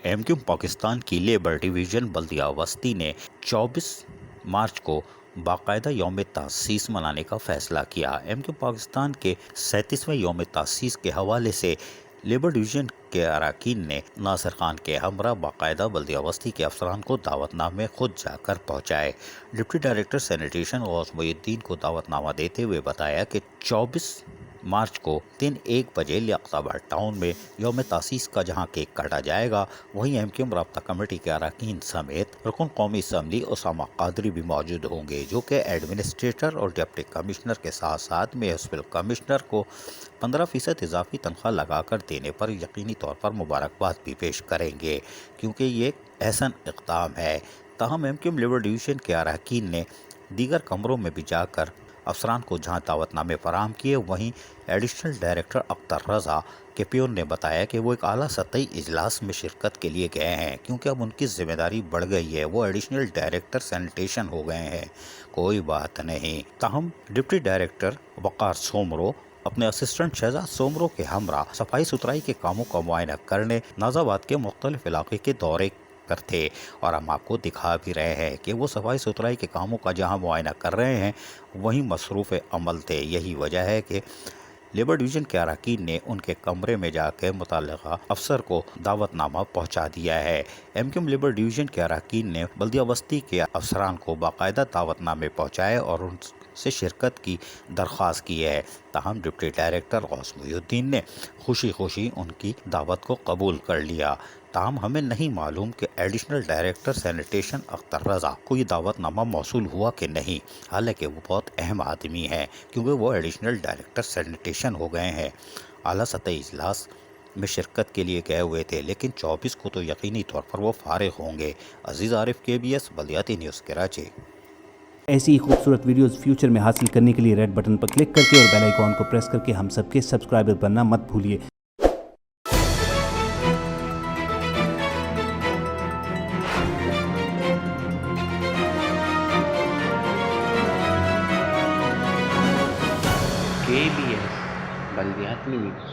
MQ Pakistan की labour division बल्दिया वस्ती ने 24 मार्च को बाकायदा यौम तासीस मनाने का फैसला किया। एमक्यू पाकिस्तान के 37वें यौम तासीस के हवाले से लेबर डिवीज़न के अरकान ने नासिर खान के हमरा बाकायदा बल्दिया वस्ती के अफसरान को दावतनामे खुद जाकर पहुँचाए। Deputy director sanitation Ghaus Mohiuddin को दावतनामा देते हुए बताया कि 24 मार्च को दिन 1 बजे लियाकताबाद टाउन में यौम तासीस का जहां केक काटा जाएगा, वहीं एमक्यू राब्ता कमेटी के अरकान समेत रुकन कौमी असम्बली उसामा कादरी भी मौजूद होंगे, जो कि एडमिनिस्ट्रेटर और डिप्टी कमिश्नर के साथ साथ म्युनिसिपल कमिश्नर को 15% इजाफी तनख्वाह लगाकर देने पर यकीनी तौर पर मुबारकबाद भी पेश करेंगे, क्योंकि ये एक एहसन इक़दाम है। ताहम एमक्यू लेबर डिवीज़न के अरकान ने दीगर कमरों में भी जाकर अफसरान को जहां दावतनामे फराहम किए, वहीं एडिशनल डायरेक्टर अख्तर रज़ा के पियोन ने बताया कि वो एक आला सतही इजलास में शिरकत के लिए गए हैं, क्योंकि अब उनकी जिम्मेदारी बढ़ गई है, वो एडिशनल डायरेक्टर सैनिटेशन हो गए हैं। कोई बात नहीं। ताहम डिप्टी डायरेक्टर वक़ार सोमरो अपने असिस्टेंट शहजाद सोमरो के हमरा सफाई सुथराई के कामों का मुआयना करने नाजाबाद के मुख्तलिफ इलाके के दौरे थे, और हम आपको दिखा भी रहे हैं कि वो सफाई सुथराई के कामों का जहां मुआयना कर रहे हैं वहीं मसरूफ़ अमल थे। यही वजह है कि लेबर डिवीज़न के अरकान ने उनके कमरे में जाकर मुतल्लिका अफसर को दावतनामा पहुंचा दिया है। एमक्यू लेबर डिवीज़न के अरकान ने बल्दिया बस्ती के अफसरान को बाकायदा दावतनामे पहुंचाए और उनसे शिरकत की दरख्वास्त की है। ताहम डिप्टी डायरेक्टर गौस मोहिउद्दीन ने खुशी खुशी उनकी दावत को कबूल कर लिया। ताहम हमें नहीं मालूम कि एडिशनल डायरेक्टर सैनिटेशन अख्तर रज़ा को ये दावतनामा मौसूल हुआ कि नहीं, हालांकि वो बहुत अहम आदमी हैं, क्योंकि वो एडिशनल डायरेक्टर सैनिटेशन हो गए हैं। आला सतही इजलास में शिरकत के लिए गए हुए थे, लेकिन 24 को तो यकीनी तौर पर वो फारिग होंगे। अजीज़ आरिफ, KBS बल्दियाती न्यूज़ कराची। ऐसी ही खूबसूरत वीडियोस फ्यूचर में हासिल करने के लिए रेड बटन पर क्लिक करके और बेल आइकॉन को प्रेस करके हम सबके सब्सक्राइबर बनना मत भूलिए। KBS बल्दियाती न्यूज़।